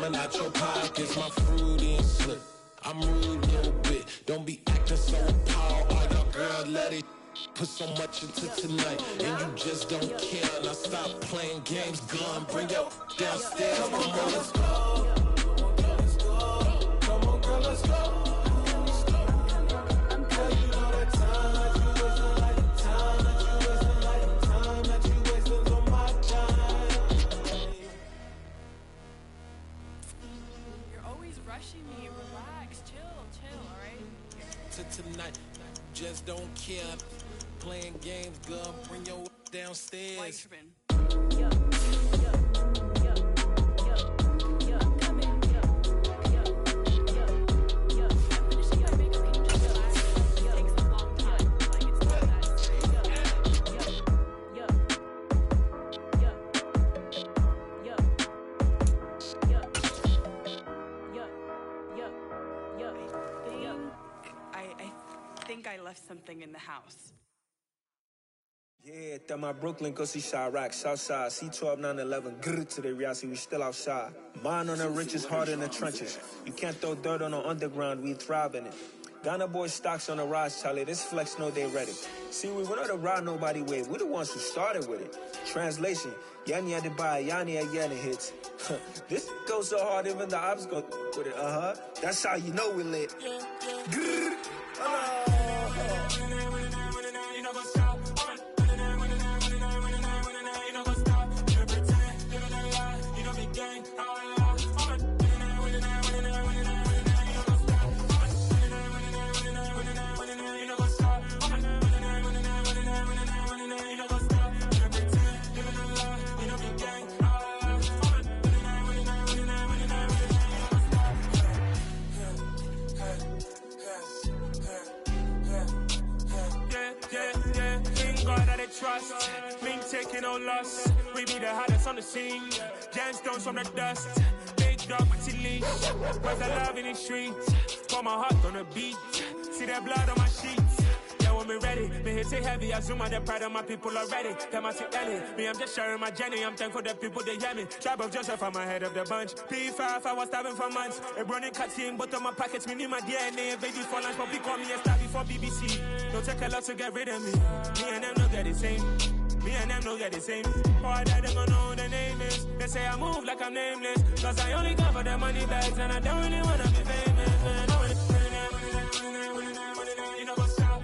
coming out your pockets. My fruity and slip. I'm rude a little bit. Don't be acting so appalled. All y'all girls let it put so much into tonight, and you just don't care. Now stop playing games, gun, bring your downstairs. Come on, girl, let's go. Come on, girl, let's go. Girl, you know that time that you wasting, like the time that you wasting, like the time that you wasting on my time. You're always rushing me. Relax, chill, alright? To tonight, just don't care. Playing games, gun, bring your downstairs. Why tripping? I think I left something in the house. Yeah, that my Brooklyn go see Chirac, Southside, C12, 911, grrr to the reality, we still outside. Mine on the riches, hard in the trenches. You can't throw dirt on the underground, we thrive in it. Ghana boys stocks on the rise, Charlie, this flex know they ready. See, we went on the ride nobody with, we the ones who started with it. Translation, Yani had to buy, Yani again it hits. This goes so hard, even the ops go with it, That's how you know we lit. Grrr, trust, mean taking no loss. We be the hottest on the scene. Gemstones from the dust. Big dog, my leash. Where's the love in the streets? Pour my heart on the beat. See that blood on my sheets. Yeah, when we ready, me hit it heavy. I zoom out the pride of my people already. Them I see Ellie. Me, I'm just sharing my journey. I'm thankful that people they hear me. Tribe of Joseph, I'm ahead of the bunch. P5, I was starving for months. A running cuts in, but on my pockets, me need my DNA. Baby for lunch, but we call me a star before BBC. Don't take a lot to get rid of me. Me and them no get the same. Me and them no get the same. All that they gonna know the name is. They say I move like I'm nameless. Cause I only come for the money bags and I don't really wanna be famous, man. You know what's up?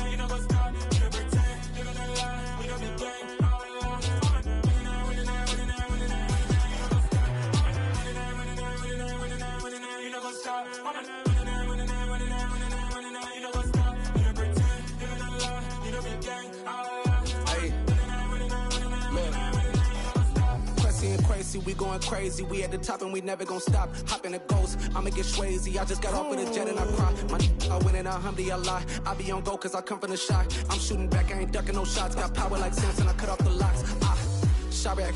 You know what's up? You don't pretend, living a lie. We don't be gang. You know what's up? Crazy, we going crazy. We at the top and we never gonna stop. Hop in the ghost, I'ma get swayzy. I just got off with a jet and I cry. I win and I alhamdulillah. I be on go cause I come from the shot. I'm shooting back, I ain't ducking no shots. Got power like Samson, I cut off the locks. Chirac,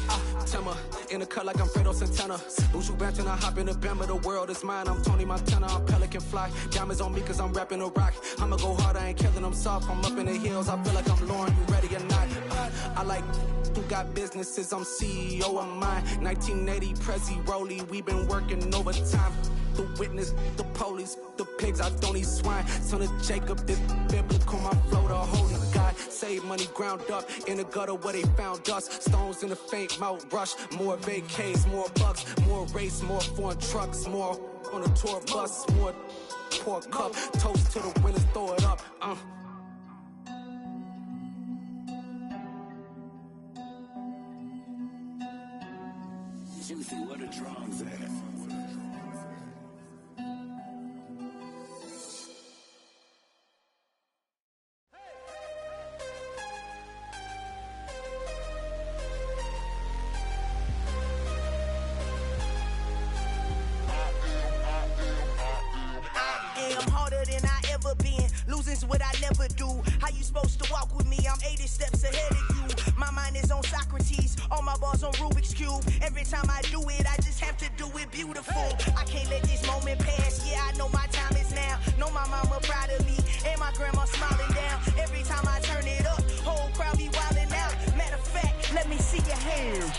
Timmer, in the cut like I'm Fredo Santana. Buju Banton, I hop in the Bama, the world is mine. I'm Tony Montana, I'm Pelican Fly. Diamonds on me cause I'm rapping a rock. I'ma go hard, I ain't killing them soft. I'm up in the hills, I feel like I'm Lauren, you ready or not? I like who got businesses, I'm CEO of mine. 1980, Prezi Rolly, we been working overtime. The witness, the police, the pigs, I don't eat swine. Son of Jacob, this biblical, my flow, the holy God. Save money ground up in the gutter where they found us. Stones in the faint mouth rush. More vacays, more bucks, more race, more foreign trucks, more on a tour bus, more pour cup. Toast to the winners, throw it up. Juicy, where the drums at? Losing's what I never do. How you supposed to walk with me? I'm 80 steps ahead of you. My mind is on Socrates, all my balls on Rubik's Cube. Every time I do it, I just have to do it beautiful. I can't let this moment pass. Yeah, I know my time is now. Know my mama proud of me, and my grandma smiling down. Every time I turn it up, whole crowd be wildin' out. Matter of fact, let me see your hands.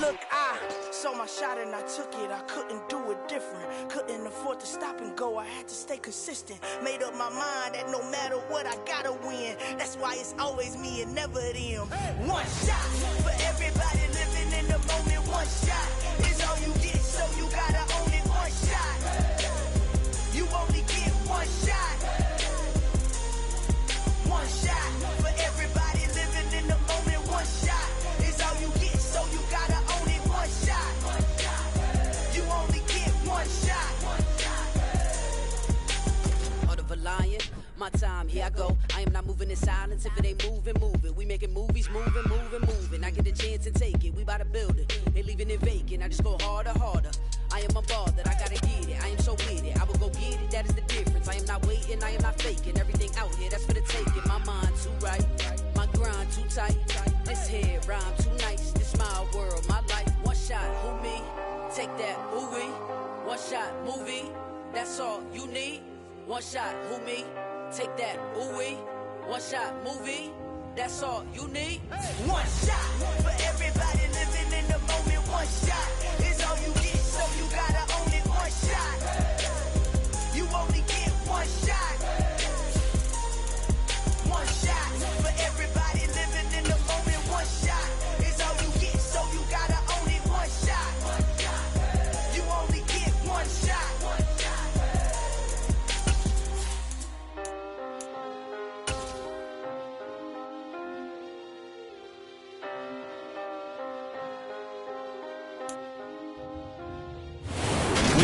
Look, I saw my shot and I took it. I couldn't do it different. Couldn't afford to stop and go. I had to stay consistent. Made up my mind that no matter what, I gotta win. That's why it's always me and never them. One shot for everybody living in the moment. One shot is all you get, so you gotta own it. One shot. You only get one shot. One shot for everybody living in the moment. One shot is all you get, so you gotta own it. One shot. You only get one shot. Heart of a lion, my time, here I go. I am not moving in silence. If it ain't moving, moving. We making movies, moving. I get a chance and take it. We bout to build it. They leaving it vacant. I just go harder. I am unbothered. I gotta get it. I am so with it. I will go get it. That is the difference. I am not waiting. I am not faking. Everything out here, that's for the taking. My mind too right. My grind too tight. This head rhyme too nice. This my world, my life. One shot, who me? Take that, ooh-wee. One shot, movie. That's all you need. One shot, who me? Take that, ooh-wee. One shot, movie. That's all you need. One shot for everybody living in the moment. One shot is all you get, so you gotta own it. One shot. You only get one shot. One shot for everybody living in the moment. One shot is all you get, so you gotta own it. One shot. You only get one shot.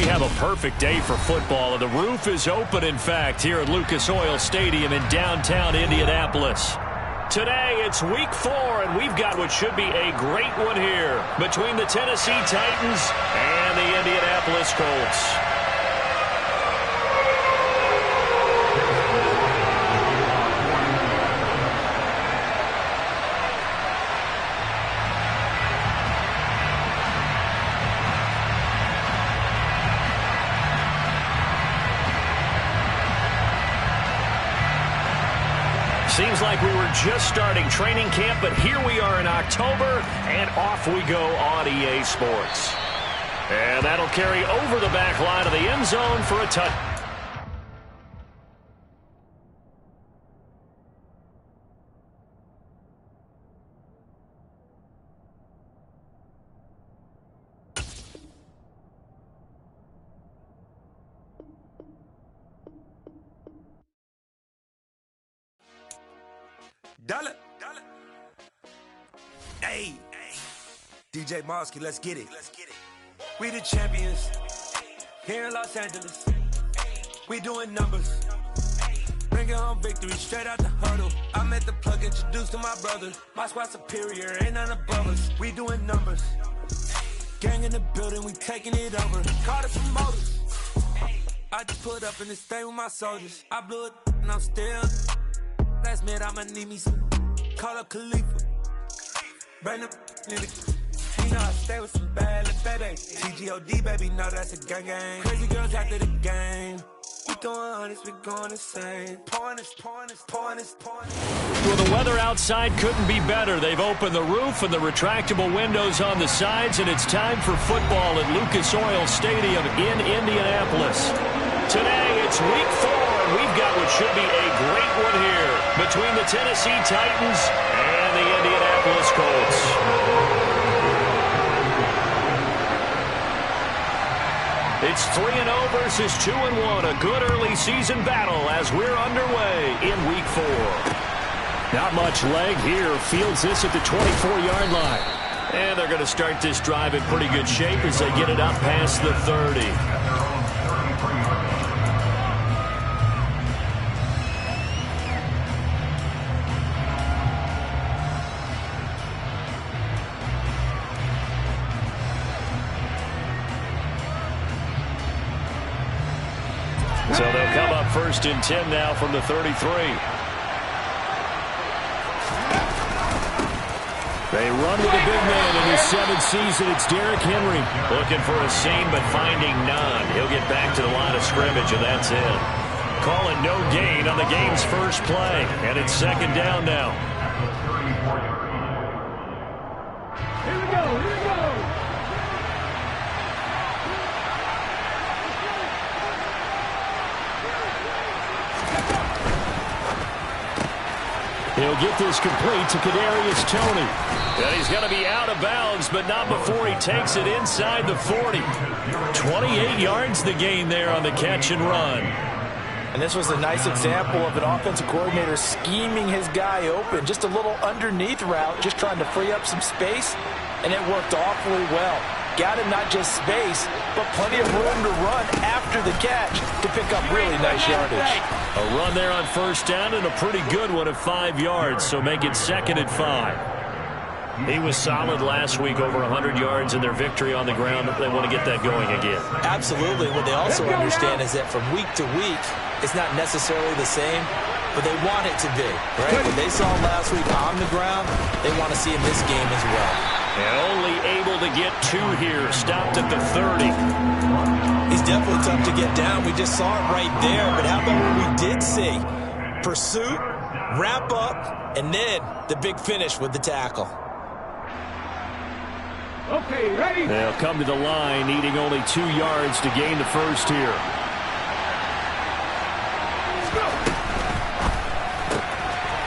Have a perfect day for football, and the roof is open, in fact, here at Lucas Oil Stadium in downtown Indianapolis. Today, it's week 4, and we've got what should be a great one here between the Tennessee Titans and the Indianapolis Colts. Seems like we were just starting training camp, but here we are in October, and off we go on EA Sports. And that'll carry over the back line of the end zone for a touchdown. Dollar. Hey. DJ Mosky, let's get it. We the champions here in Los Angeles. We doing numbers. Bringing home victory straight out the huddle. I'm at the plug, introduced to my brother. My squad superior, ain't none above us. We doing numbers. Gang in the building, we taking it over. Call the promoters. I just put up in this thing with my soldiers. I blew it and I'm still. Last minute, I'ma need me some. Call up Khalifa. Bring them in the. You know I stay with some bad little baby. TGOD, baby, know that's a gang. Crazy girls after the game. We throwing hundreds, we going insane. Pouring this. Well, the weather outside couldn't be better. They've opened the roof and the retractable windows on the sides, and it's time for football at Lucas Oil Stadium in Indianapolis. Today, it's week 4, and we've got what should be a great one here between the Tennessee Titans and the Indianapolis Colts. It's 3-0 versus 2-1, a good early season battle as we're underway in week 4. Not much leg here. Fields this at the 24-yard line. And they're going to start this drive in pretty good shape as they get it up past the 30. So they'll come up 1st and 10 now from the 33. They run with a big man in his 7th season. It's Derrick Henry. Looking for a seam, but finding none. He'll get back to the line of scrimmage, and that's it. Calling no gain on the game's first play, and it's 2nd down now. Here we go. He'll get this complete to Kadarius Toney. And he's going to be out of bounds, but not before he takes it inside the 40. 28 yards the gain there on the catch and run. And this was a nice example of an offensive coordinator scheming his guy open. Just a little underneath route, just trying to free up some space, and it worked awfully well. Got him not just space, but plenty of room to run after the catch to pick up really nice yardage. A run there on first down and a pretty good one at 5 yards, so make it 2nd and 5. He was solid last week, over 100 yards in their victory on the ground. They want to get that going again. Absolutely. What they also understand is that from week to week, it's not necessarily the same, but they want it to be, right? What they saw last week on the ground, they want to see in this game as well. And only able to get 2 here, stopped at the 30. He's definitely tough to get down. We just saw it right there, but how about what we did see? Pursuit, wrap up, and then the big finish with the tackle. Okay, ready? They'll come to the line, needing only 2 yards to gain the first here.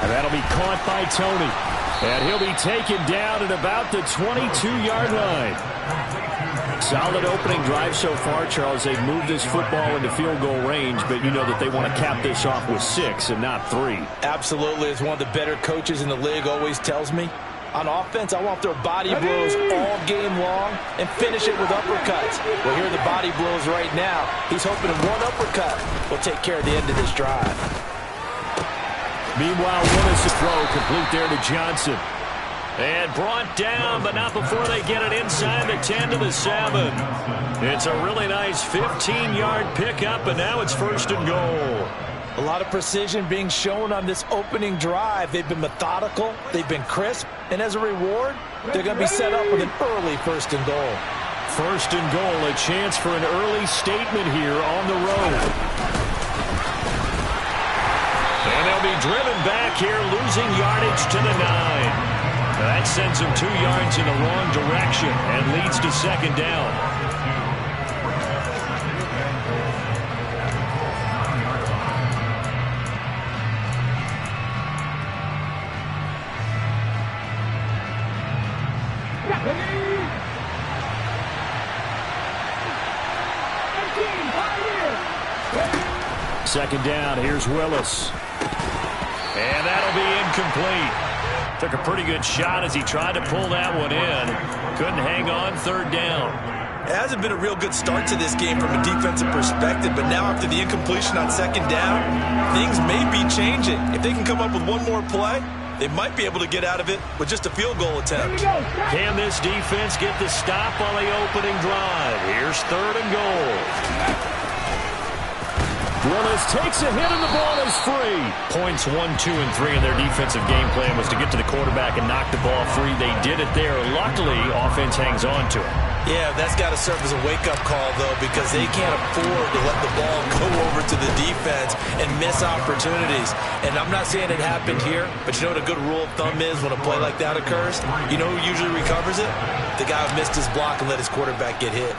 And that'll be caught by Toney. And he'll be taken down at about the 22-yard line. Solid opening drive so far, Charles. They've moved this football into field goal range, but you know that they want to cap this off with 6 and not 3. Absolutely. As one of the better coaches in the league always tells me, on offense, I want their body blows all game long and finish it with uppercuts. Well, here are the body blows right now. He's hoping one uppercut will take care of the end of this drive. Meanwhile, Willis to throw, complete there to Johnson. And brought down, but not before they get it inside the 10 to the 7. It's a really nice 15-yard pickup, and now it's 1st and goal. A lot of precision being shown on this opening drive. They've been methodical, they've been crisp, and as a reward, they're going to be set up with an early 1st and goal. 1st and goal, a chance for an early statement here on the road. And they'll be driven back here, losing yardage to the 9. That sends them 2 yards in the wrong direction and leads to 2nd down. Second down, here's Willis. And that'll be incomplete. Took a pretty good shot as he tried to pull that one in. Couldn't hang on, 3rd down. It hasn't been a real good start to this game from a defensive perspective, but now after the incompletion on 2nd down, things may be changing. If they can come up with one more play, they might be able to get out of it with just a field goal attempt. Can this defense get the stop on the opening drive? Here's 3rd and goal. Willis takes a hit and the ball is free. Points 1, 2, and 3 in their defensive game plan was to get to the quarterback and knock the ball free. They did it there. Luckily, offense hangs on to it. Yeah, that's got to serve as a wake-up call, though, because they can't afford to let the ball go over to the defense and miss opportunities. And I'm not saying it happened here, but you know what a good rule of thumb is when a play like that occurs? You know who usually recovers it? The guy who missed his block and let his quarterback get hit.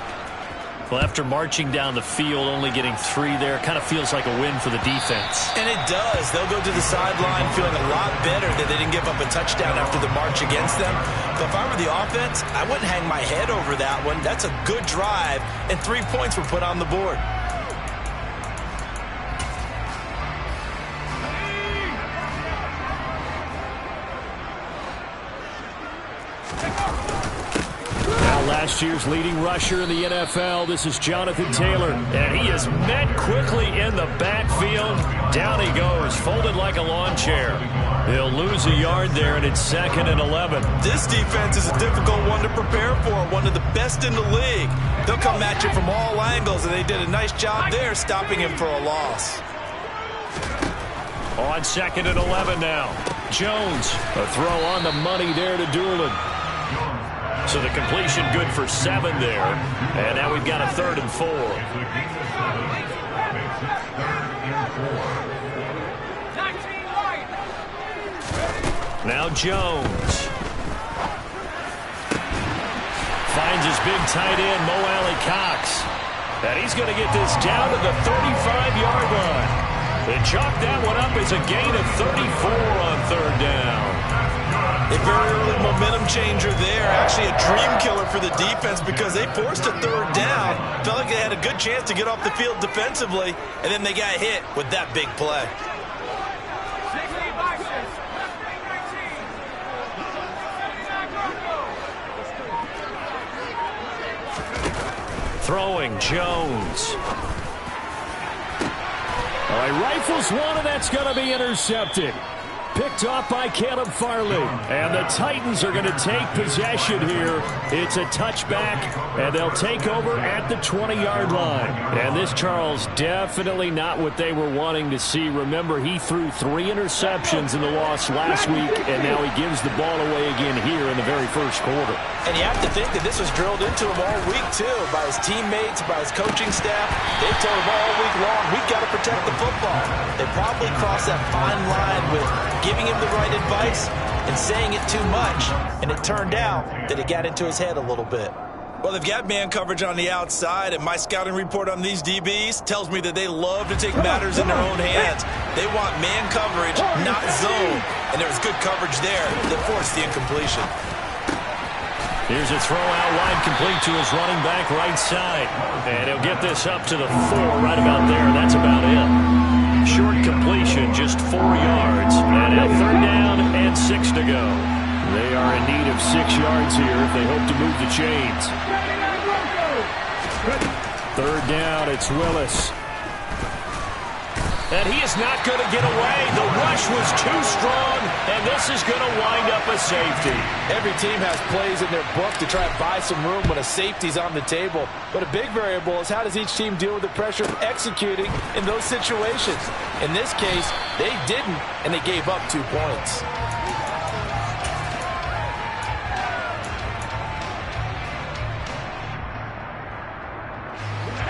Well, after marching down the field, only getting 3 there, kind of feels like a win for the defense. And it does. They'll go to the sideline feeling a lot better that they didn't give up a touchdown after the march against them. But if I were the offense, I wouldn't hang my head over that one. That's a good drive, and 3 points were put on the board. Last year's leading rusher in the NFL, this is Jonathan Taylor, and he is met quickly in the backfield. Down he goes, folded like a lawn chair. He'll lose a yard there, and it's 2nd and 11. This defense is a difficult one to prepare for, one of the best in the league. They'll come at you from all angles, and they did a nice job there stopping him for a loss. On 2nd and 11 now. Jones, a throw on the money there to Doolin. So the completion good for 7 there. And now we've got a 3rd and 4. Now Jones. Finds his big tight end, Mo Alley Cox. And he's going to get this down to the 35-yard line. They chalk that one up as a gain of 34 on third down. A very early momentum changer there. Actually a dream killer for the defense because they forced a third down. Felt like they had a good chance to get off the field defensively, and then they got hit with that big play. Throwing Jones. Oh, he rifles one, and that's going to be intercepted. Picked off by Caleb Farley. And the Titans are going to take possession here. It's a touchback, and they'll take over at the 20-yard line. And this, Charles, definitely not what they were wanting to see. Remember, he threw 3 interceptions in the loss last week, and now he gives the ball away again here in the very first quarter. And you have to think that this was drilled into him all week, too, by his teammates, by his coaching staff. They've told him all week long, we've got to protect the football. They probably crossed that fine line with giving him the right advice and saying it too much. And it turned out that it got into his head a little bit. Well, they've got man coverage on the outside, and my scouting report on these DBs tells me that they love to take matters in their own hands. They want man coverage, not zone. And there was good coverage there that forced the incompletion. Here's a throw out wide, complete to his running back right side. And he'll get this up to the 4 right about there. That's about it. Short completion, just 4 yards. And now third down and 6 to go. They are in need of 6 yards here if they hope to move the chains. Third down, it's Willis. And he is not going to get away. The rush was too strong, and this is going to wind up a safety. Every team has plays in their book to try to buy some room when a safety's on the table. But a big variable is how does each team deal with the pressure of executing in those situations. In this case, they didn't, and they gave up 2 points.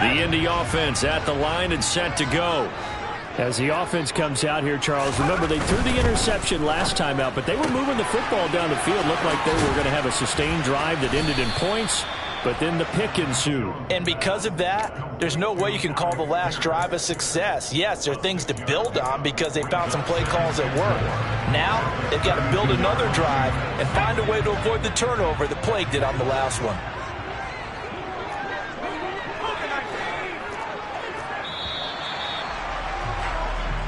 The Indy offense at the line and set to go. As the offense comes out here, Charles, remember they threw the interception last time out, but they were moving the football down the field. Looked like they were going to have a sustained drive that ended in points, but then the pick ensued. And because of that, there's no way you can call the last drive a success. Yes, there are things to build on because they found some play calls that work. Now, they've got to build another drive and find a way to avoid the turnover that plagued it on the last one.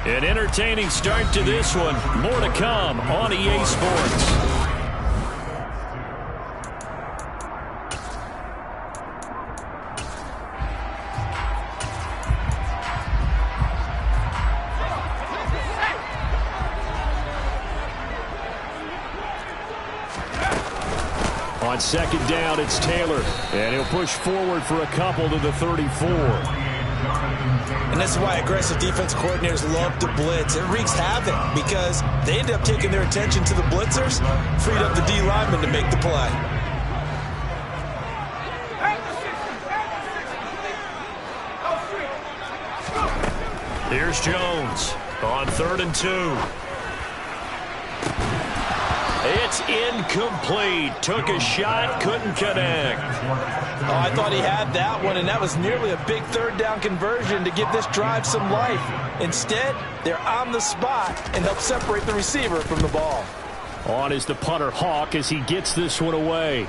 An entertaining start to this one. More to come on EA Sports. On second down, it's Taylor. And he'll push forward for a couple to the 34. And this is why aggressive defense coordinators love to blitz. It wreaks havoc because they end up taking their attention to the blitzers, freed up the D lineman to make the play. Here's Jones on 3rd and 2. It's incomplete. Took a shot, couldn't connect. Oh, I thought he had that one, and that was nearly a big third down conversion to give this drive some life. Instead, they're on the spot and help separate the receiver from the ball. On is the punter Hawk as he gets this one away.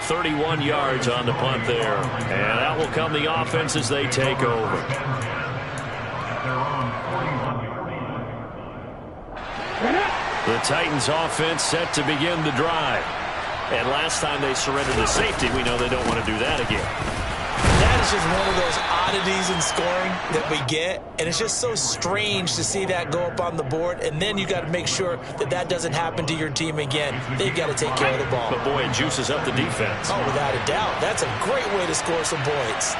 .31 yards on the punt there. And that will come the offense as they take over. The Titans offense set to begin the drive. And last time they surrendered to safety, we know they don't want to do that again. That is just one of those oddities in scoring that we get. And it's just so strange to see that go up on the board. And then you got to make sure that that doesn't happen to your team again. They've got to take care of the ball. But boy, it juices up the defense. Oh, without a doubt. That's a great way to score some points.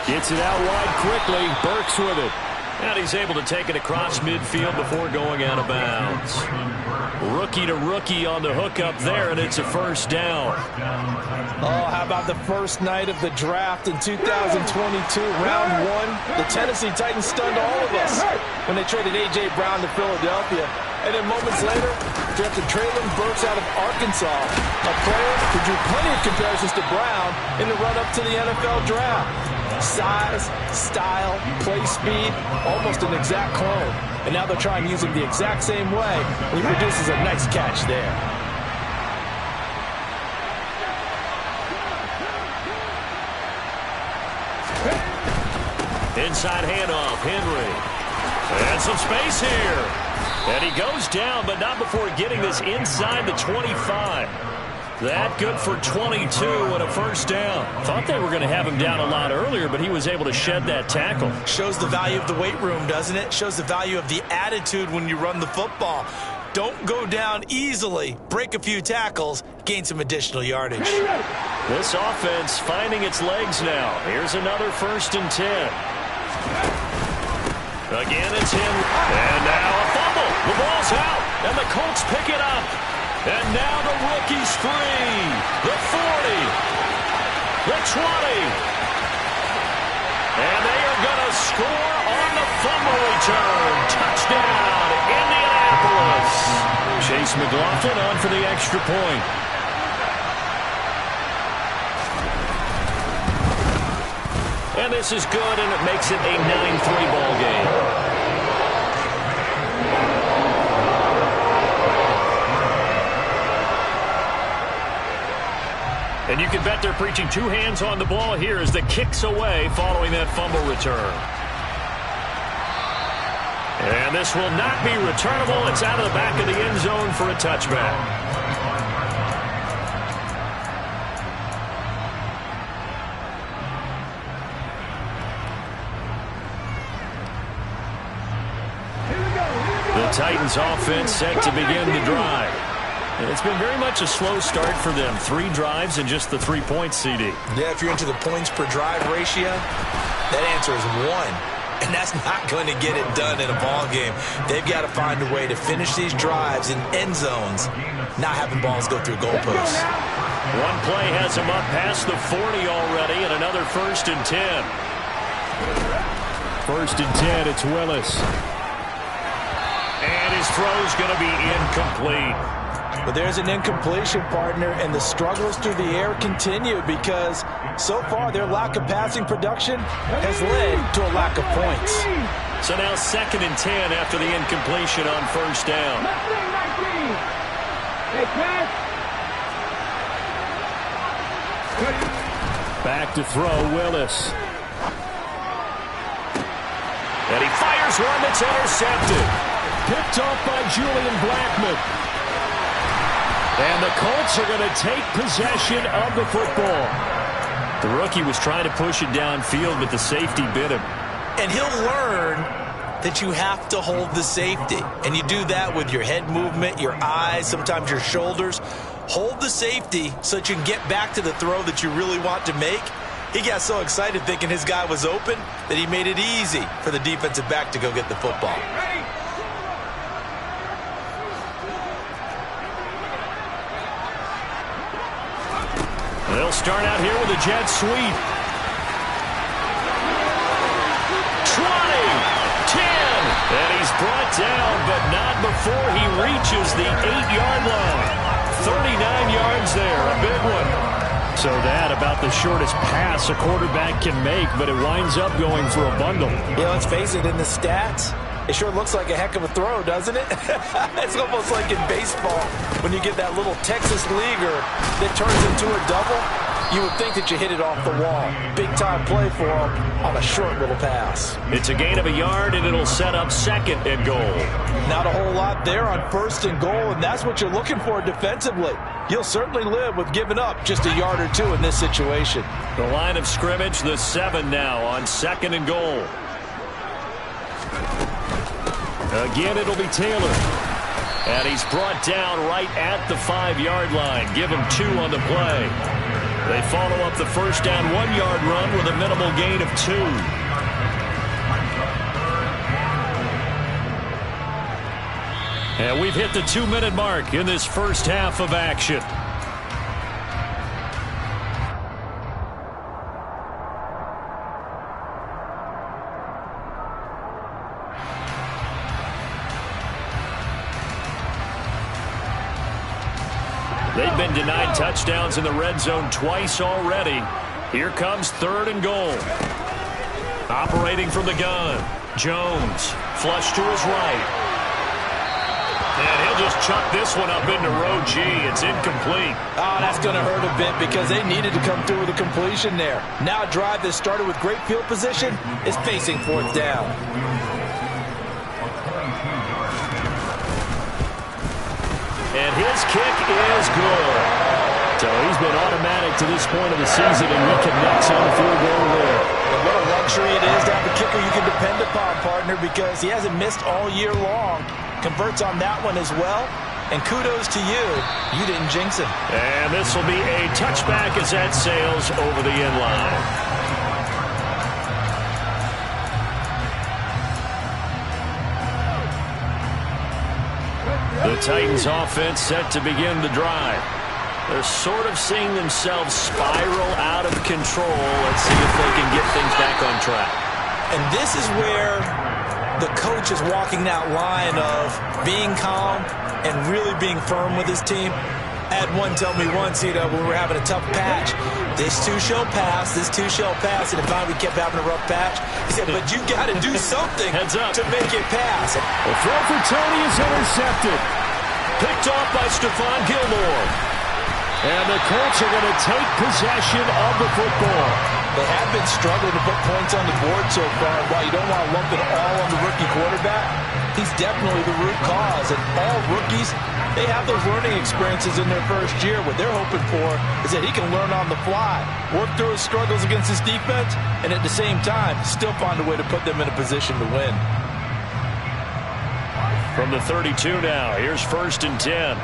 Gets it out wide quickly. Burks with it. And he's able to take it across midfield before going out of bounds. Rookie to rookie on the hookup there, and it's a first down. Oh, how about the first night of the draft in 2022, round 1? The Tennessee Titans stunned all of us when they traded A.J. Brown to Philadelphia. And then moments later, drafted Traylon Burks out of Arkansas, a player who drew plenty of comparisons to Brown in the run-up to the NFL draft. Size, style, play speed, almost an exact clone. And now they're trying to use him the exact same way. He produces a nice catch there. Inside handoff, Henry. And some space here. And he goes down, but not before getting this inside the 25. That good for 22 and a first down. Thought they were going to have him down a lot earlier, but he was able to shed that tackle. Shows the value of the weight room, doesn't it? Shows the value of the attitude when you run the football. Don't go down easily. Break a few tackles. Gain some additional yardage. This offense finding its legs now. Here's another 1st and 10. Again, it's him. And now a fumble. The ball's out. And the Colts pick it up. And now the rookie's free. The 40. The 20. And they are going to score on the fumble return. Touchdown, Indianapolis. Chase McLaughlin on for the extra point. And this is good, and it makes it a 9-3 ball game. And you can bet they're preaching 2 hands on the ball here as the kick's away following that fumble return. And this will not be returnable. It's out of the back of the end zone for a touchback. The Titans offense set to begin the drive. And it's been very much a slow start for them. 3 drives and just the 3 points, CD. Yeah, if you're into the points per drive ratio, that answer is 1. And that's not going to get it done in a ball game. They've got to find a way to finish these drives in end zones, not having balls go through goalposts. One play has him up past the 40 already, and another 1st and 10. 1st and 10, it's Willis. And his throw's going to be incomplete. But there's an incompletion, partner, and the struggles through the air continue because so far their lack of passing production has led to a lack of points. So now 2nd and 10 after the incompletion on 1st down. Back to throw, Willis. And he fires one that's intercepted. Picked off by Julian Blackmon. And the Colts are going to take possession of the football. The rookie was trying to push it downfield, but the safety bit him. And he'll learn that you have to hold the safety. And you do that with your head movement, your eyes, sometimes your shoulders. Hold the safety so that you can get back to the throw that you really want to make. He got so excited thinking his guy was open that he made it easy for the defensive back to go get the football. They'll start out here with a jet sweep. 20, 10, and he's brought down, but not before he reaches the 8-yard line. 39 yards there, a big one. So that about the shortest pass a quarterback can make, but it winds up going for a bundle. Yeah, let's face it, in the stats, it sure looks like a heck of a throw, doesn't it? It's almost like in baseball when you get that little Texas leaguer that turns into a double. You would think that you hit it off the wall. Big-time play for him on a short little pass. It's a gain of a yard, and it'll set up 2nd and goal. Not a whole lot there on 1st and goal, and that's what you're looking for defensively. You'll certainly live with giving up just a yard or 2 in this situation. The line of scrimmage, the 7 now on 2nd and goal. Again, it'll be Taylor. And he's brought down right at the 5-yard line. Give him 2 on the play. They follow up the first down 1-yard run with a minimal gain of 2. And we've hit the 2-minute mark in this first half of action. They've been denied touchdowns in the red zone twice already. Here comes 3rd and goal. Operating from the gun. Jones, flush to his right. And he'll just chuck this one up into row G. It's incomplete. Oh, that's going to hurt a bit because they needed to come through with a completion there. Now a drive that started with great field position is facing 4th down. And his kick is good. So he's been automatic to this point of the season, and he connects on the field goal there. And what a luxury it is to have a kicker you can depend upon, partner, because he hasn't missed all year long. Converts on that one as well. And kudos to you. You didn't jinx him. And this will be a touchback as that sails over the end line. The Titans offense set to begin the drive. They're sort of seeing themselves spiral out of control. Let's see if they can get things back on track. And this is where the coach is walking that line of being calm and really being firm with his team. I had one tell me once, when we were having a tough patch, this too shall pass, this too shall pass, and if finally we kept having a rough patch, he said, but you got to do something to make it pass. The throw for Tony is intercepted. Picked off by Stephon Gilmore. And the Colts are going to take possession of the football. They have been struggling to put points on the board so far. While you don't want to lump it all on the rookie quarterback, he's definitely the root cause. And all rookies, they have those learning experiences in their first year. What they're hoping for is that he can learn on the fly, work through his struggles against his defense, and at the same time, still find a way to put them in a position to win. From the 32 now, here's 1st and 10.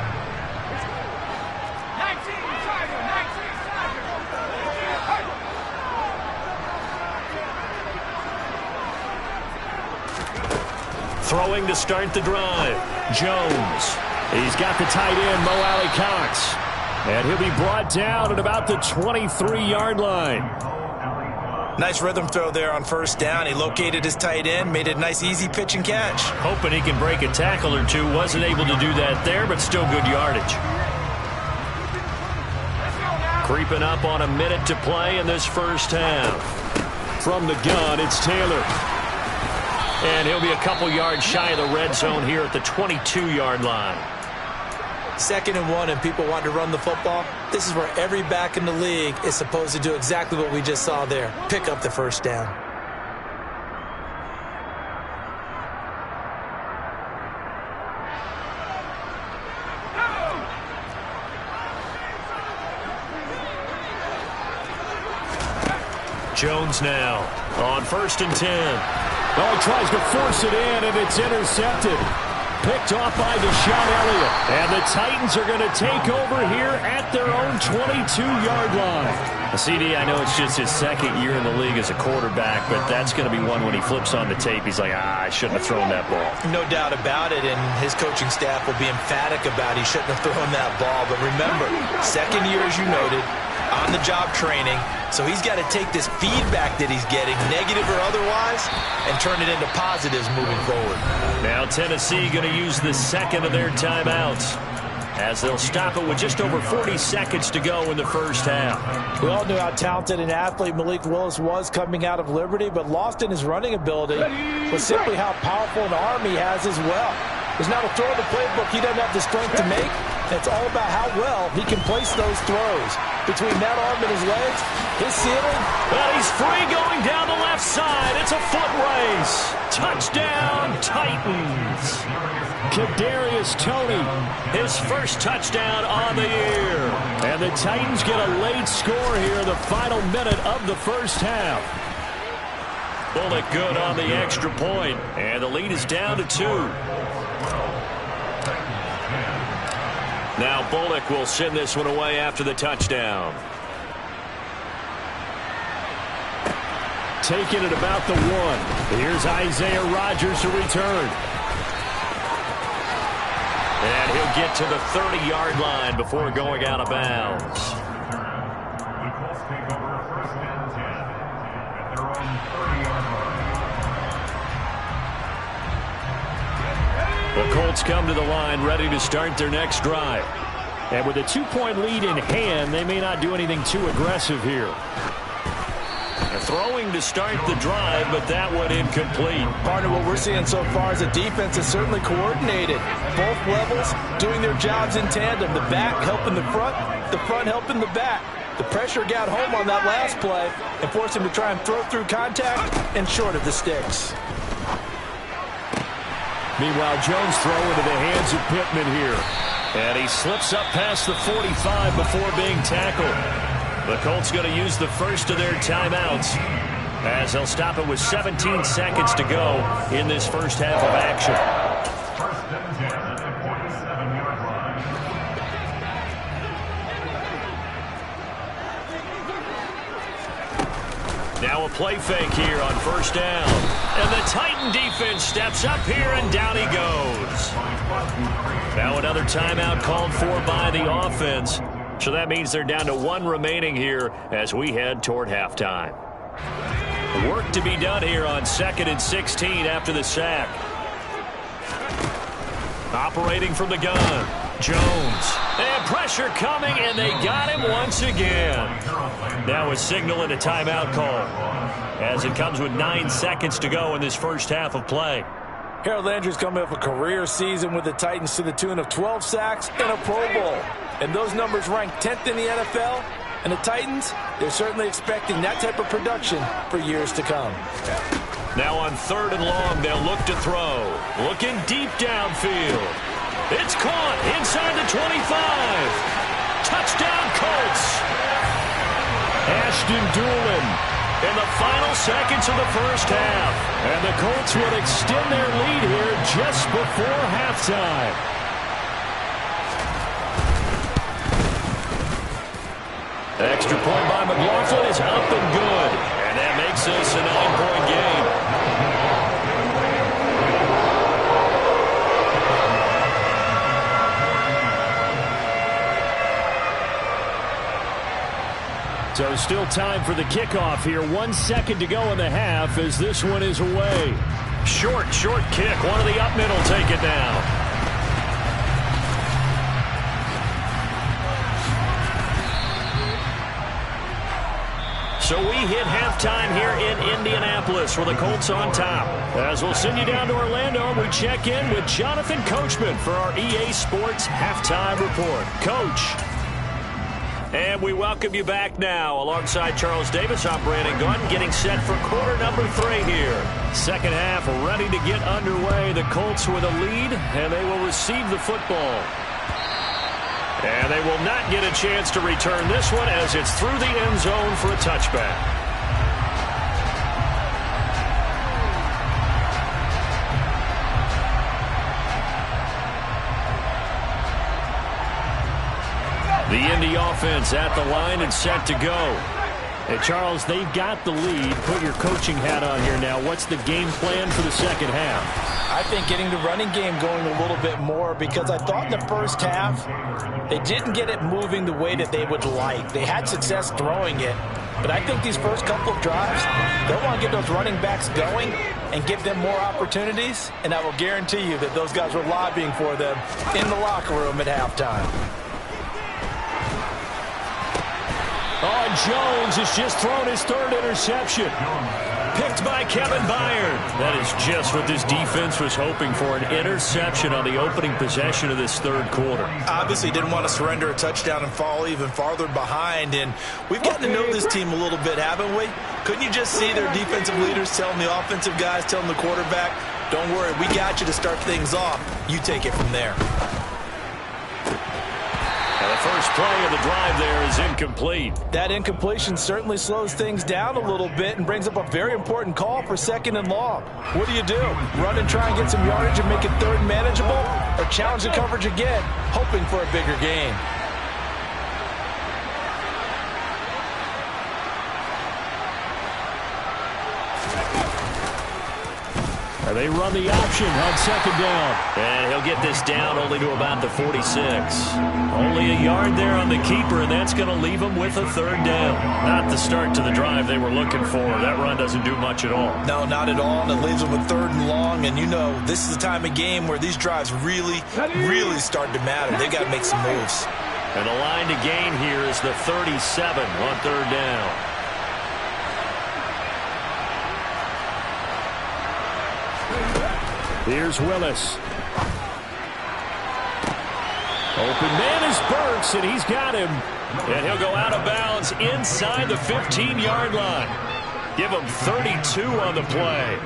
Throwing to start the drive. Jones. He's got the tight end, Mo Alley-Cox. And he'll be brought down at about the 23-yard line. Nice rhythm throw there on 1st down. He located his tight end, made it a nice, easy pitch and catch. Hoping he can break a tackle or two. Wasn't able to do that there, but still good yardage. Creeping up on a minute to play in this first half. From the gun, it's Taylor. And he'll be a couple yards shy of the red zone here at the 22-yard line. 2nd and 1, and people want to run the football. This is where every back in the league is supposed to do exactly what we just saw there. Pick up the 1st down. Jones now on 1st and 10. Oh, he tries to force it in, and it's intercepted. Picked off by Deshaun Elliott. And the Titans are going to take over here at their own 22-yard line. CD, I know it's just his 2nd year in the league as a quarterback, but that's going to be one when he flips on the tape. He's like, I shouldn't have thrown that ball. No doubt about it, and his coaching staff will be emphatic about he shouldn't have thrown that ball. But remember, 2nd year, as you noted, on-the-job training. So he's got to take this feedback that he's getting, negative or otherwise, and turn it into positives moving forward. Now Tennessee going to use the 2nd of their timeouts as they'll stop it with just over 40 seconds to go in the first half. We all knew how talented an athlete Malik Willis was coming out of Liberty, but lost in his running ability was simply how powerful an arm he has as well. There's not a throw in the playbook he doesn't have the strength to make. It's all about how well he can place those throws. Between that arm and his legs, his ceiling. Well, he's free going down the left side. It's a foot race. Touchdown, Titans. Kadarius Toney, his first touchdown on the year. And the Titans get a late score here in the final minute of the first half. Bullock good on the extra point, and the lead is down to 2. Now Bullock will send this one away after the touchdown. Taking it about the 1. Here's Isaiah Rodgers to return. And he'll get to the 30-yard line before going out of bounds. The Colts come to the line ready to start their next drive. And with a 2-point lead in hand, they may not do anything too aggressive here. They're throwing to start the drive, but that one incomplete. Partner, what we're seeing so far is the defense is certainly coordinated. Both levels doing their jobs in tandem. The back helping the front helping the back. The pressure got home on that last play and forced him to try and throw through contact and short of the sticks. Meanwhile, Jones throw into the hands of Pittman here. And he slips up past the 45 before being tackled. The Colts going to use the first of their timeouts as they'll stop it with 17 seconds to go in this first half of action. Now a play fake here on first down. And the Titan defense steps up here, and down he goes. Now another timeout called for by the offense. So that means they're down to 1 remaining here as we head toward halftime. Work to be done here on 2nd and 16 after the sack. Operating from the gun, Jones. And pressure coming, and they got him once again. Now a signal and a timeout call as it comes with 9 seconds to go in this first half of play. Harold Landry's coming off a career season with the Titans to the tune of 12 sacks and a Pro Bowl. And those numbers rank 10th in the NFL. And the Titans, they're certainly expecting that type of production for years to come. Now on 3rd and long, they'll look to throw. Looking deep downfield. It's caught inside the 25. Touchdown, Colts. Ashton Doolin in the final seconds of the first half. And the Colts would extend their lead here just before halftime. Extra point by McLaughlin is up and good. And that makes this a 9-point game. So still time for the kickoff here. 1 second to go in the half as this one is away. Short kick. One of the up middle take it now. So we hit halftime here in Indianapolis with the Colts on top. As we'll send you down to Orlando, we check in with Jonathan Coachman for our EA Sports Halftime Report. Coach. And we welcome you back now. Alongside Charles Davis, I'm Brandon Gunn, getting set for quarter number 3 here. Second half ready to get underway. The Colts with a lead, and they will receive the football. And they will not get a chance to return this one as it's through the end zone for a touchback. The Indy offense at the line and set to go. Hey, Charles, they've got the lead. Put your coaching hat on here now. What's the game plan for the second half? I think getting the running game going a little bit more, because I thought in the first half they didn't get it moving the way that they would like. They had success throwing it, but I think these first couple of drives, they'll want to get those running backs going and give them more opportunities, and I will guarantee you that those guys were lobbying for them in the locker room at halftime. Oh, Jones has just thrown his 3rd interception. Picked by Kevin Byard. That is just what this defense was hoping for, an interception on the opening possession of this 3rd quarter. Obviously didn't want to surrender a touchdown and fall even farther behind, and we've gotten to know this team a little bit, haven't we? Couldn't you just see their defensive leaders telling the offensive guys, telling the quarterback, don't worry, we got you to start things off. You take it from there. The first play of the drive there is incomplete. That incompletion certainly slows things down a little bit and brings up a very important call for 2nd and long. What do you do? Run and try and get some yardage and make it 3rd manageable? Or challenge the coverage again, hoping for a bigger gain? They run the option on 2nd down. And he'll get this down only to about the 46. Only a yard there on the keeper, and that's going to leave him with a 3rd down. Not the start to the drive they were looking for. That run doesn't do much at all. No, not at all, and it leaves them with 3rd and long. And you know, this is the time of game where these drives really start to matter. They've got to make some moves. And the line to gain here is the 37 on third down. Here's Willis. Open man is Burks, and he's got him. And he'll go out of bounds inside the 15-yard line. Give him 32 on the play.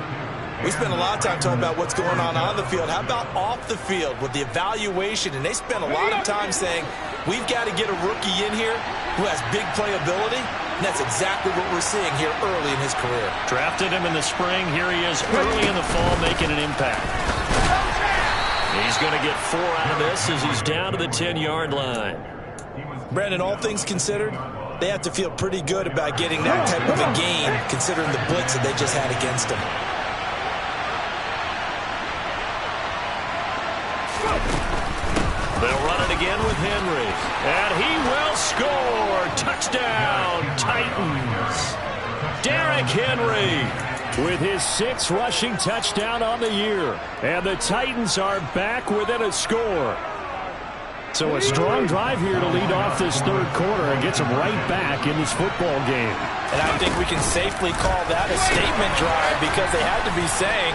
We spend a lot of time talking about what's going on the field. How about off the field with the evaluation? And they spend a lot of time saying, we've got to get a rookie in here who has big playability. And that's exactly what we're seeing here early in his career. Drafted him in the spring. Here he is early in the fall making an impact. He's going to get 4 out of this as he's down to the 10-yard line. Brandon, all things considered, they have to feel pretty good about getting that type of a gain considering the blitz that they just had against them. They'll run it again with Henry. And he will score. Touchdown, Titans. Derrick Henry with his 6th rushing touchdown on the year. And the Titans are back within a score. So a strong drive here to lead off this third quarter and gets them right back in this football game. And I think we can safely call that a statement drive because they had to be saying,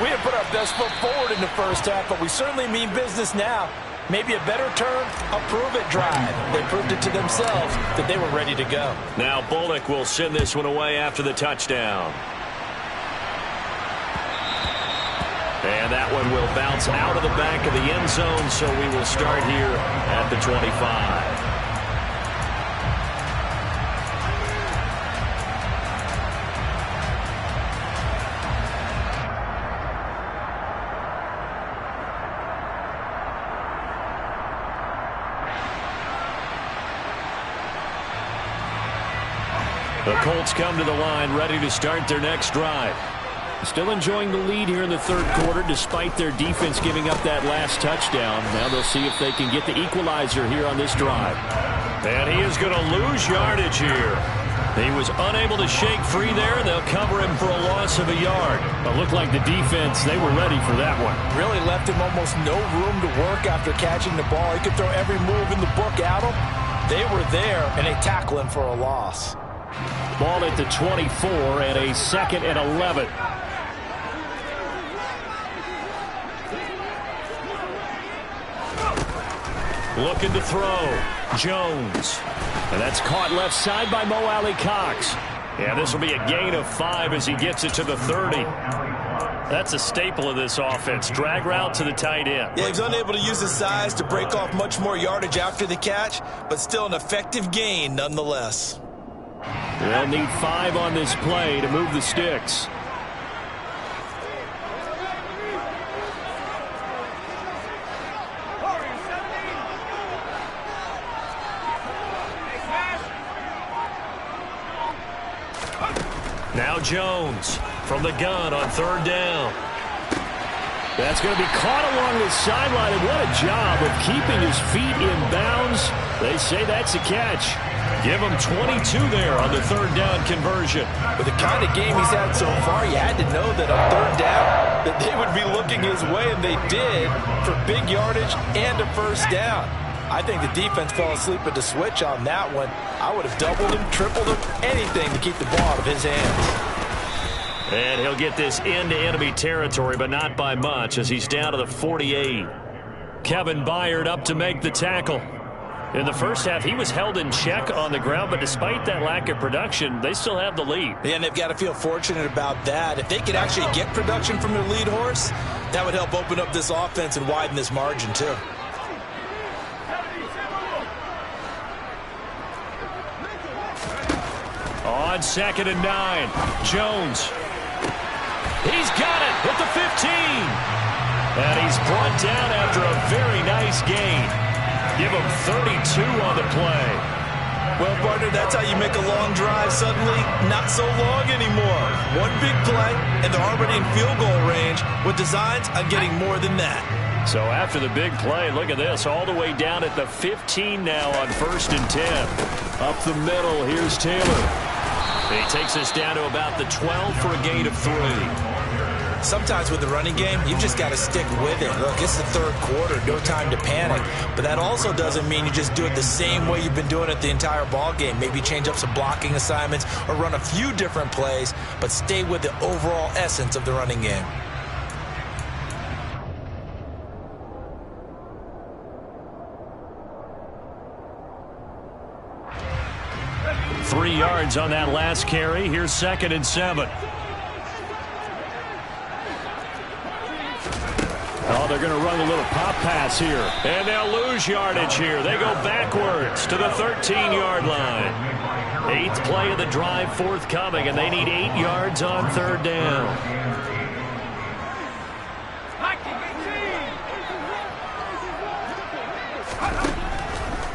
we have put our best foot forward in the first half, but we certainly mean business now. Maybe a better term, a prove-it drive. They proved it to themselves that they were ready to go. Now Bullock will send this one away after the touchdown. And that one will bounce out of the back of the end zone, so we will start here at the 25. The Colts come to the line, ready to start their next drive. Still enjoying the lead here in the third quarter, despite their defense giving up that last touchdown. Now they'll see if they can get the equalizer here on this drive. And he is going to lose yardage here. He was unable to shake free there, and they'll cover him for a loss of a yard. It looked like the defense, they were ready for that one. Really left him almost no room to work after catching the ball. He could throw every move in the book at him. They were there, and they tackle him for a loss. Ball at the 24 and a 2nd and 11. Looking to throw. Jones. And that's caught left side by Mo Alley Cox. Yeah, this will be a gain of 5 as he gets it to the 30. That's a staple of this offense. Drag route to the tight end. Yeah, he's unable to use his size to break off much more yardage after the catch, but still an effective gain nonetheless. They'll need 5 on this play to move the sticks. Now Jones from the gun on third down. That's going to be caught along the sideline, and what a job of keeping his feet in bounds. They say that's a catch. Give him 22 there on the third down conversion. With the kind of game he's had so far, you had to know that on third down that they would be looking his way, and they did, for big yardage and a first down. I think the defense fell asleep at the switch on that one. I would have doubled him, tripled him, anything to keep the ball out of his hands. And he'll get this into enemy territory, but not by much, as he's down to the 48. Kevin Byard up to make the tackle. In the first half, he was held in check on the ground, but despite that lack of production, they still have the lead. Yeah, and they've got to feel fortunate about that. If they could actually get production from their lead horse, that would help open up this offense and widen this margin, too. On 2nd and 9, Jones. He's got it at the 15. And he's brought down after a very nice gain. Give him 32 on the play. Well, partner, that's how you make a long drive suddenly not so long anymore. One big play, and they're already in field goal range with designs on getting more than that. So after the big play, look at this, all the way down at the 15 now on 1st and 10. Up the middle, here's Taylor. He takes us down to about the 12 for a gain of 3. sometimes with the running game, you've just got to stick with it. Look, it's the third quarter, no time to panic. But that also doesn't mean you just do it the same way you've been doing it the entire ball game. Maybe change up some blocking assignments or run a few different plays, but stay with the overall essence of the running game. Three yards on that last carry. Here's 2nd and 7. Oh, they're going to run a little pop pass here. And they'll lose yardage here. They go backwards to the 13-yard line. 8th play of the drive forthcoming, and they need 8 yards on 3rd down.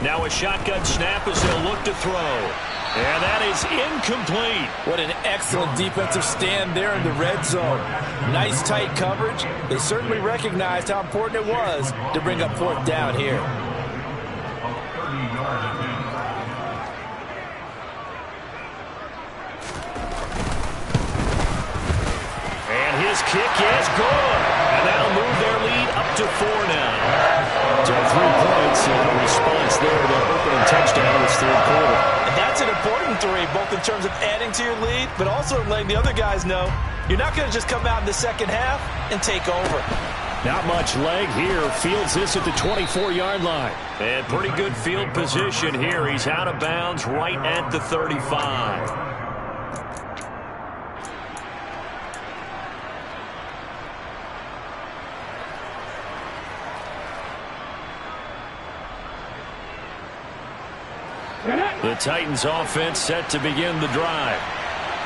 Now a shotgun snap as they'll look to throw. And that is incomplete. What an excellent defensive stand there in the red zone. Nice tight coverage. They certainly recognized how important it was to bring up 4th down here. And his kick is good. And that'll move their lead up to 4 now. So 3 points in response there to their opening touchdown this 3rd quarter. And that's an important 3, both in terms of adding to your lead, but also letting the other guys know you're not going to just come out in the second half and take over. Not much leg here. Fields this at the 24-yard line. And pretty good field position here. He's out of bounds right at the 35. The Titans offense set to begin the drive.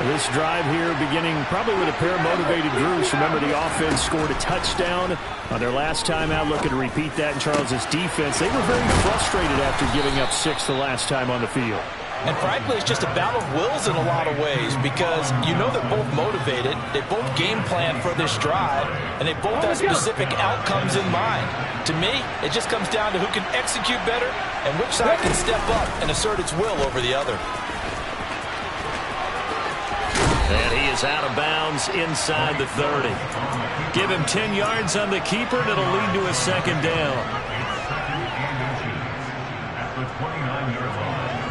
This drive here beginning probably with a pair of motivated groups. Remember, the offense scored a touchdown on their last time out. Looking to repeat that in Charles's defense. They were very frustrated after giving up 6 the last time on the field. And frankly, it's just a battle of wills in a lot of ways because you know they're both motivated. They both game plan for this drive, and they both have specific outcomes in mind. To me, it just comes down to who can execute better and which side can step up and assert its will over the other. And he is out of bounds inside the 30. Give him 10 yards on the keeper, and it'll lead to a 2nd down. At the 29-yard line.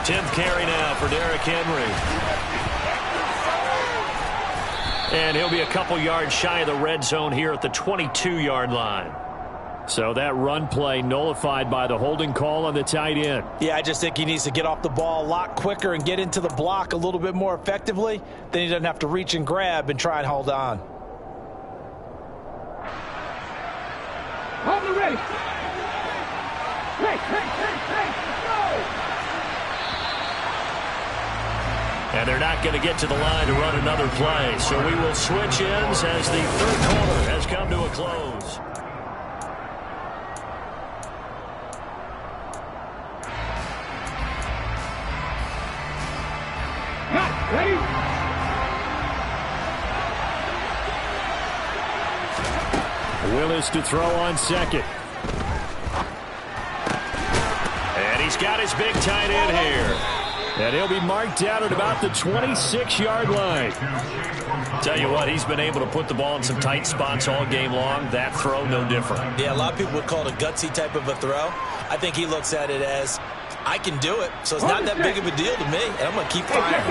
Tenth carry now for Derrick Henry. And he'll be a couple yards shy of the red zone here at the 22-yard line. So that run play nullified by the holding call on the tight end. Yeah, I just think he needs to get off the ball a lot quicker and get into the block a little bit more effectively. Then he doesn't have to reach and grab and try and hold on. Hold the ready. Hey, go! And they're not going to get to the line to run another play. So we will switch ends as the 3rd quarter has come to a close. Ready? Willis to throw on 2nd. And he's got his big tight end here. And he'll be marked down at about the 26-yard line. Tell you what, he's been able to put the ball in some tight spots all game long. That throw, no different. Yeah, a lot of people would call it a gutsy type of a throw. I think he looks at it as, I can do it, so it's not that big of a deal to me, and I'm going to keep firing.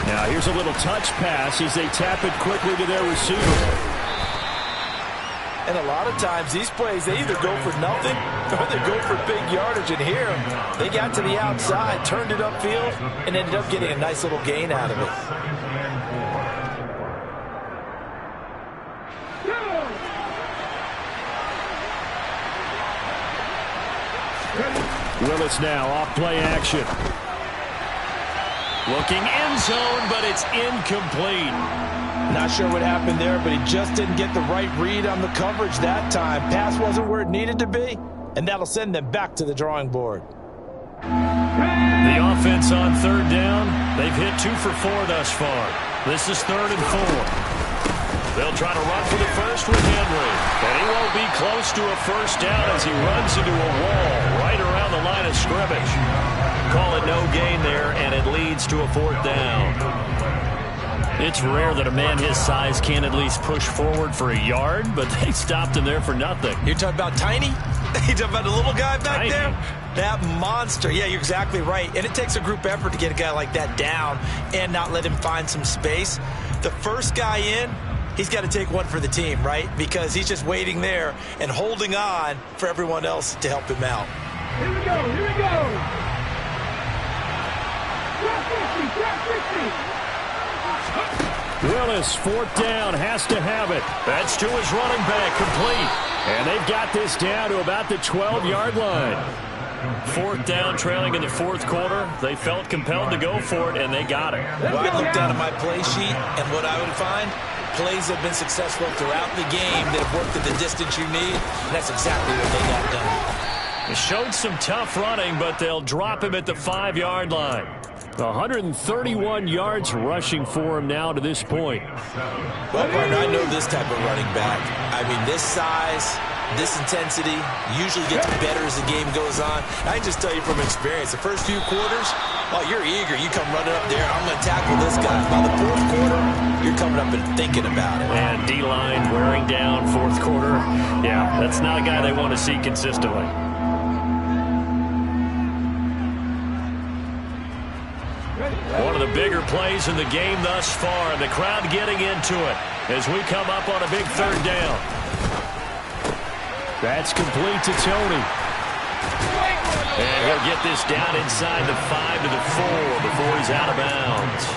Now, here's a little touch pass as they tap it quickly to their receiver. And a lot of times, these plays, they either go for nothing or they go for big yardage. And here, they got to the outside, turned it upfield, and ended up getting a nice little gain out of it. Willis now off play action. Looking end zone, but it's incomplete. Not sure what happened there, but he just didn't get the right read on the coverage that time. Pass wasn't where it needed to be, and that'll send them back to the drawing board. Hey! The offense on third down, they've hit 2 for 4 thus far. This is 3rd and 4. They'll try to run for the first with Henry. And he won't be close to a first down as he runs into a wall right around the line of scrimmage. Call it no gain there, and it leads to a 4th down. It's rare that a man his size can at least push forward for a yard, but they stopped him there for nothing. You're talking about tiny? You're talking about the little guy back there? That monster. Yeah, you're exactly right. And it takes a group effort to get a guy like that down and not let him find some space. The first guy in, he's got to take one for the team, right? Because he's just waiting there and holding on for everyone else to help him out. Here we go, here we go. Drop 50, Willis, 4th down, has to have it. That's to his running back, complete. And they've got this down to about the 12-yard line. 4th down, trailing in the 4th quarter. They felt compelled to go for it, and they got it. Well, I looked down at my play sheet, and what I would find, plays have been successful throughout the game that have worked at the distance you need, and that's exactly what they got done. They showed some tough running, but they'll drop him at the 5-yard line. 131 yards rushing for him now to this point. Well, partner, I know this type of running back. I mean, this size, this intensity usually gets better as the game goes on. I can just tell you from experience, the first few quarters, oh, you're eager. You come running up there, I'm going to tackle this guy. By the 4th quarter, you're coming up and thinking about it. And D-line wearing down 4th quarter. Yeah, that's not a guy they want to see consistently. One of the bigger plays in the game thus far, and the crowd getting into it as we come up on a big 3rd down. That's complete to Tony. And he'll get this down inside the 5 to the 4 before he's out of bounds.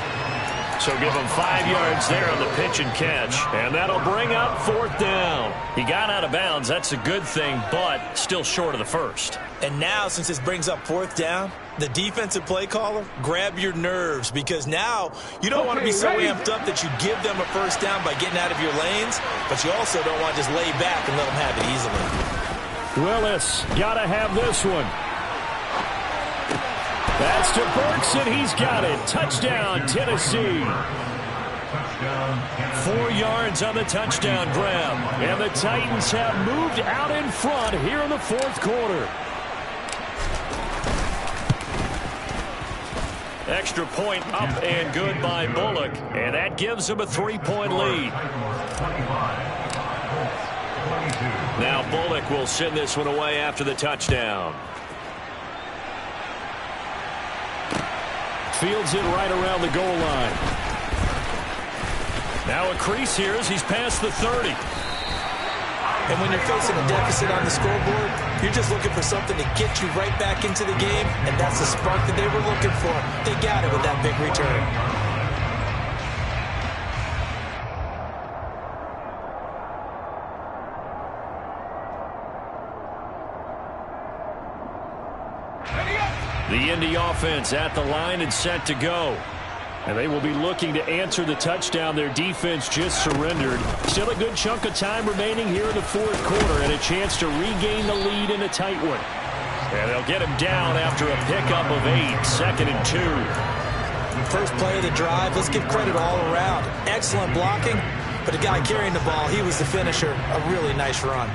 So give him 5 yards there on the pitch and catch, and that'll bring up 4th down. He got out of bounds. That's a good thing, but still short of the first. And now, since this brings up 4th down, the defensive play caller, grab your nerves, because now you don't want to be so amped up that you give them a first down by getting out of your lanes, but you also don't want to just lay back and let them have it easily. Willis, got to have this one. That's to Burks, and he's got it. Touchdown, Tennessee. 4 yards on the touchdown grab. And the Titans have moved out in front here in the 4th quarter. Extra point up and good by Bullock. And that gives him a 3-point lead. Now Bullock will send this one away after the touchdown. Fields it right around the goal line. Now a crease here as he's past the 30. And when you're facing a deficit on the scoreboard, you're just looking for something to get you right back into the game, and that's the spark that they were looking for. They got it with that big return. The Indy offense at the line and set to go. And they will be looking to answer the touchdown their defense just surrendered. Still a good chunk of time remaining here in the 4th quarter and a chance to regain the lead in a tight one. And they'll get him down after a pickup of 8, 2nd and 2. First play of the drive, let's give credit all around. Excellent blocking, but the guy carrying the ball, he was the finisher. A really nice run.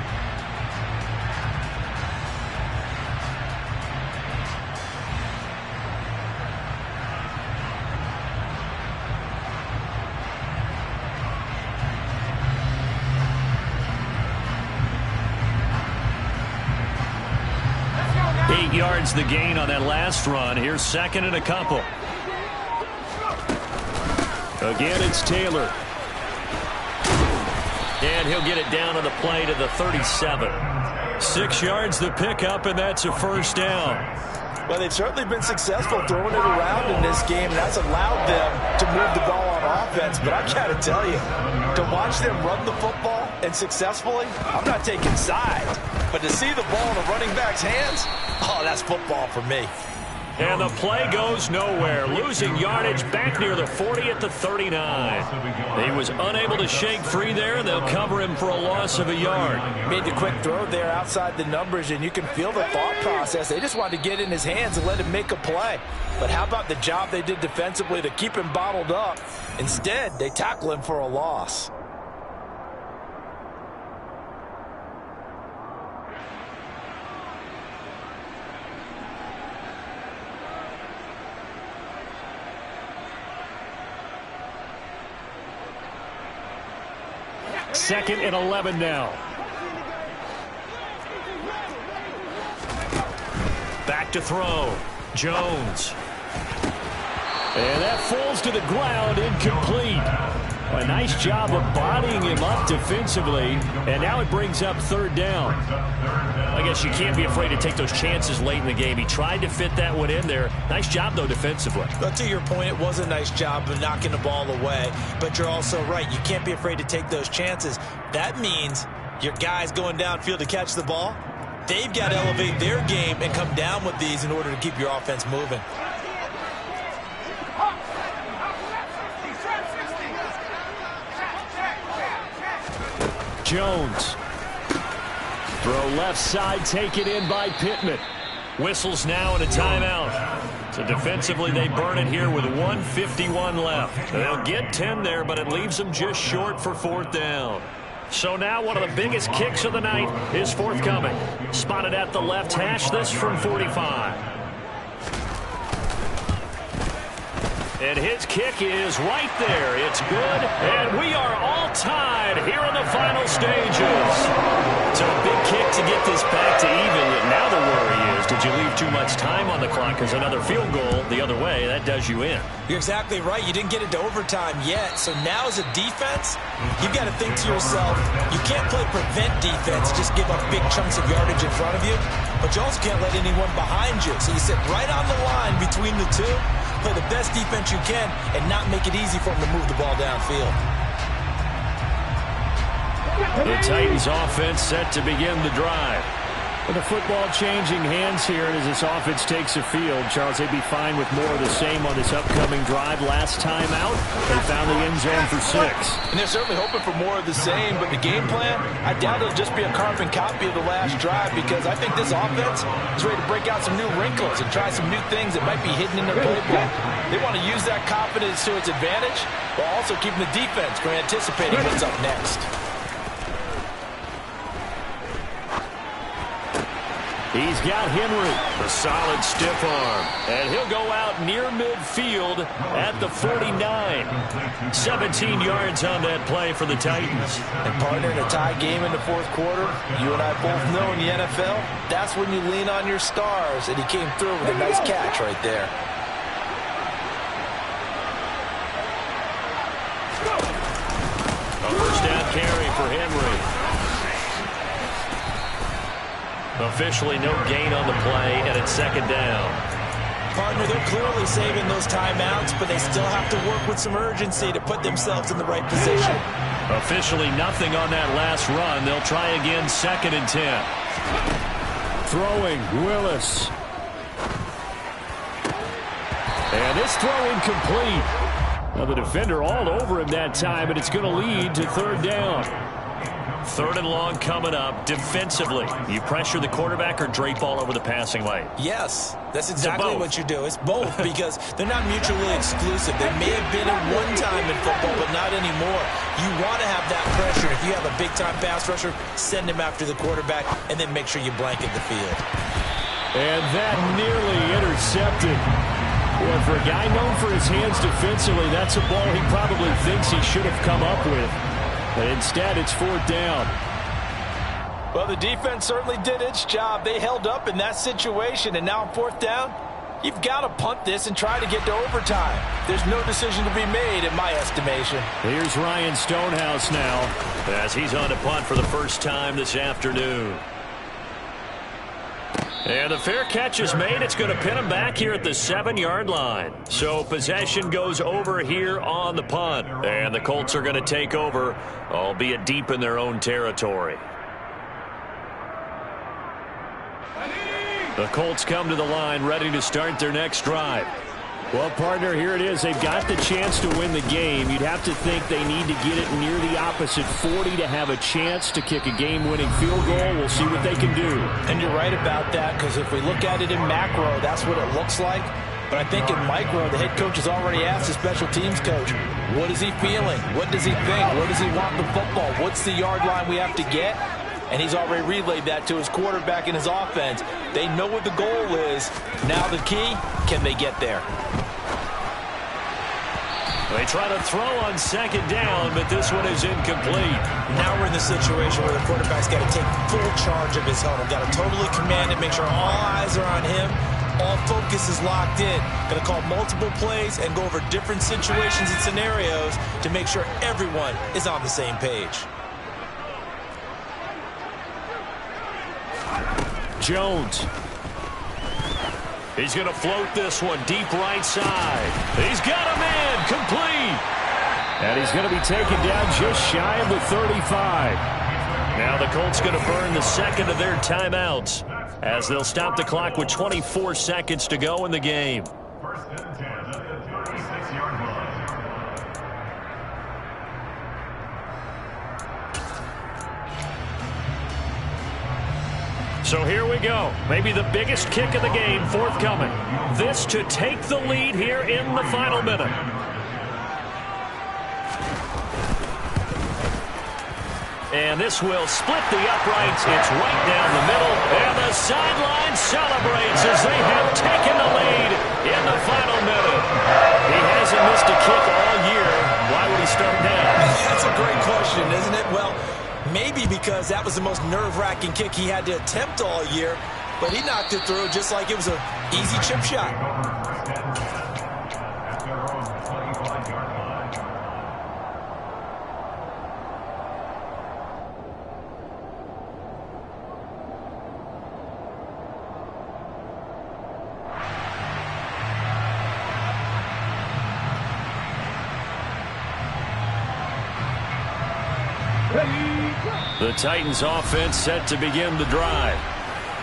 Yards the gain on that last run. Here's 2nd and a couple. Again, it's Taylor. And he'll get it down on the play to the 37. 6 yards the pickup, and that's a first down. Well, they've certainly been successful throwing it around in this game, and that's allowed them to move the ball on offense. But I got to tell you, to watch them run the football and successfully, I'm not taking sides. But to see the ball in the running back's hands, oh, that's football for me. And the play goes nowhere. Losing yardage back near the 40 at the 39. He was unable to shake free there, and they'll cover him for a loss of a yard. Made the quick throw there outside the numbers, and you can feel the thought process. They just wanted to get in his hands and let him make a play. But how about the job they did defensively to keep him bottled up? Instead, they tackle him for a loss. Second and 11 now. Back to throw. Jones. And that falls to the ground, incomplete. A nice job of bodying him up defensively, and now it brings up third down. I guess you can't be afraid to take those chances late in the game. He tried to fit that one in there. Nice job, though, defensively. But to your point, it was a nice job of knocking the ball away. But you're also right. You can't be afraid to take those chances. That means your guys going downfield to catch the ball, they've got to elevate their game and come down with these in order to keep your offense moving. Jones. Throw left side, taken in by Pittman. Whistles now and a timeout. So defensively, they burn it here with 1:51 left. They'll get 10 there, but it leaves them just short for fourth down. So now one of the biggest kicks of the night is forthcoming. Spotted at the left hash, this from 45. And his kick is right there. It's good, and we are all tied here in the final stages. So a big kick to get this back to even. Now the worry is, did you leave too much time on the clock? Because another field goal the other way, that does you in. You're exactly right. You didn't get it to overtime yet. So now as a defense, you've got to think to yourself, you can't play prevent defense, just give up big chunks of yardage in front of you, but you also can't let anyone behind you. So you sit right on the line between the two, play the best defense you can, and not make it easy for them to move the ball downfield. The Titans offense set to begin the drive. With the football changing hands here as this offense takes the field, Charles, they'd be fine with more of the same on this upcoming drive. Last time out, they found the end zone for 6. And they're certainly hoping for more of the same, but the game plan, I doubt it'll just be a carbon copy of the last drive, because I think this offense is ready to break out some new wrinkles and try some new things that might be hidden in their playbook. They want to use that confidence to its advantage, while also keeping the defense from anticipating what's up next. He's got Henry, a solid stiff arm, and he'll go out near midfield at the 49. 17 yards on that play for the Titans. And partner, in a tie game in the fourth quarter, you and I both know in the NFL, that's when you lean on your stars, and he came through with a nice catch right there. A first down carry for Henry. Officially no gain on the play, and it's second down. Partner, they're clearly saving those timeouts, but they still have to work with some urgency to put themselves in the right position. Officially nothing on that last run. They'll try again, second and 10. Throwing, Willis. And this throw incomplete. Now the defender all over him that time, and it's going to lead to third down. Third and long coming up. Defensively, you pressure the quarterback or drape all over the passing lane? Yes, that's exactly what you do. It's both, because they're not mutually exclusive. They may have been at one time in football, but not anymore. You want to have that pressure. If you have a big-time pass rusher, send him after the quarterback, and then make sure you blanket the field. And that nearly intercepted. Boy, for a guy known for his hands defensively, that's a ball he probably thinks he should have come up with. But instead, it's fourth down. Well, the defense certainly did its job. They held up in that situation, and now on fourth down, you've got to punt this and try to get to overtime. There's no decision to be made, in my estimation. Here's Ryan Stonehouse now, as he's on to punt for the first time this afternoon. And the fair catch is made. It's going to pin him back here at the 7-yard line. So possession goes over here on the punt. And the Colts are going to take over, albeit deep in their own territory. The Colts come to the line ready to start their next drive. Well, partner, here it is. They've got the chance to win the game. You'd have to think they need to get it near the opposite 40 to have a chance to kick a game-winning field goal. We'll see what they can do. And you're right about that, because if we look at it in macro, that's what it looks like. But I think in micro, the head coach has already asked the special teams coach, what is he feeling? What does he think? Where does he want the football? What's the yard line we have to get? And he's already relayed that to his quarterback and his offense. They know what the goal is. Now the key, can they get there? They try to throw on second down, but this one is incomplete. Now we're in the situation where the quarterback's got to take full charge of his huddle. Got to totally command it, make sure all eyes are on him. All focus is locked in. Going to call multiple plays and go over different situations and scenarios to make sure everyone is on the same page. Jones. He's going to float this one deep right side. He's got a man complete. And he's going to be taken down just shy of the 35. Now the Colts going to burn the second of their timeouts as they'll stop the clock with 24 seconds to go in the game. First and 10 at the 36-yard line. So here we go. Maybe the biggest kick of the game forthcoming. This to take the lead here in the final minute. And this will split the uprights. It's right down the middle. And the sideline celebrates as they have taken the lead in the final minute. He hasn't missed a kick all year. Why would he start now? That's a great question, isn't it? Well, maybe because that was the most nerve-wracking kick he had to attempt all year, but he knocked it through just like it was an easy chip shot. The Titans offense set to begin the drive.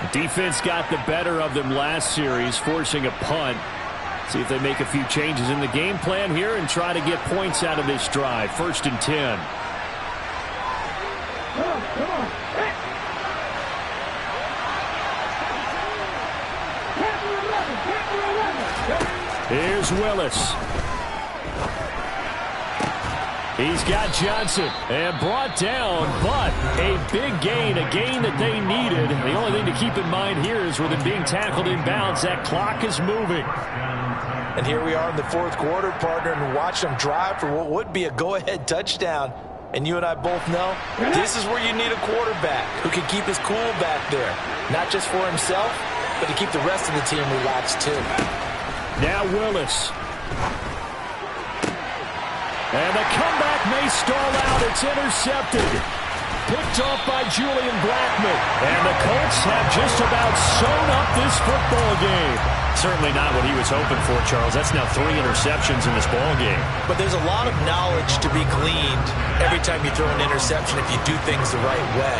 The defense got the better of them last series, forcing a punt. See if they make a few changes in the game plan here and try to get points out of this drive. 1st and 10. Here's Willis. He's got Johnson and brought down, but a big gain, a gain that they needed. The only thing to keep in mind here is with him being tackled in bounds, that clock is moving. And here we are in the 4th quarter, partner, and watch them drive for what would be a go-ahead touchdown. And you and I both know this is where you need a quarterback who can keep his cool back there, not just for himself, but to keep the rest of the team relaxed too. Now Willis. And the comeback may stall out. It's intercepted. Picked off by Julian Blackman. And the Colts have just about sewn up this football game. Certainly not what he was hoping for, Charles. That's now 3 interceptions in this ball game. But there's a lot of knowledge to be gleaned every time you throw an interception if you do things the right way.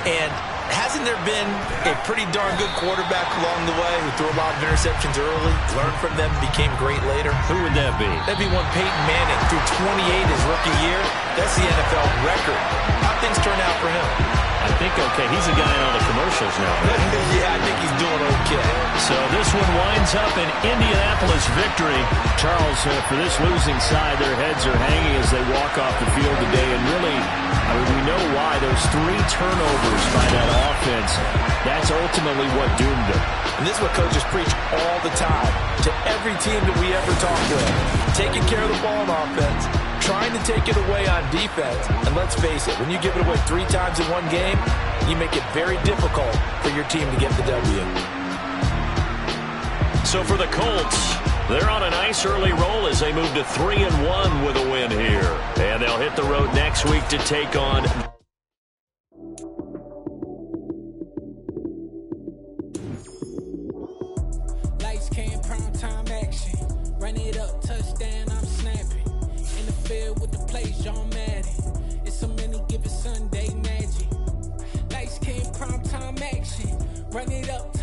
And hasn't there been a pretty darn good quarterback along the way who threw a lot of interceptions early, learned from them, became great later? Who would that be? That'd be one Peyton Manning, threw 28 his rookie year. That's the NFL record. How'd things turn out for him? I think okay. He's a guy in all the commercials now. Right? Yeah, I think he's doing okay. So this one winds up an Indianapolis victory. Charles, for this losing side, their heads are hanging as they walk off the field today. And really, I mean, we know why. Those 3 turnovers by that offense, that's ultimately what doomed them. And this is what coaches preach all the time to every team that we ever talk with. Taking care of the ball on offense, trying to take it away on defense. And let's face it, when you give it away 3 times in one game, you make it very difficult for your team to get the W. So for the Colts, they're on a nice early roll as they move to 3-1 with a win here. And they'll hit the road next week to take on... Lights came, prime time action. Run it up, touchdown, I'm snapping. In the field with the plays, John Madden. It's so many given Sunday magic. Lights came, prime time action. Run it up.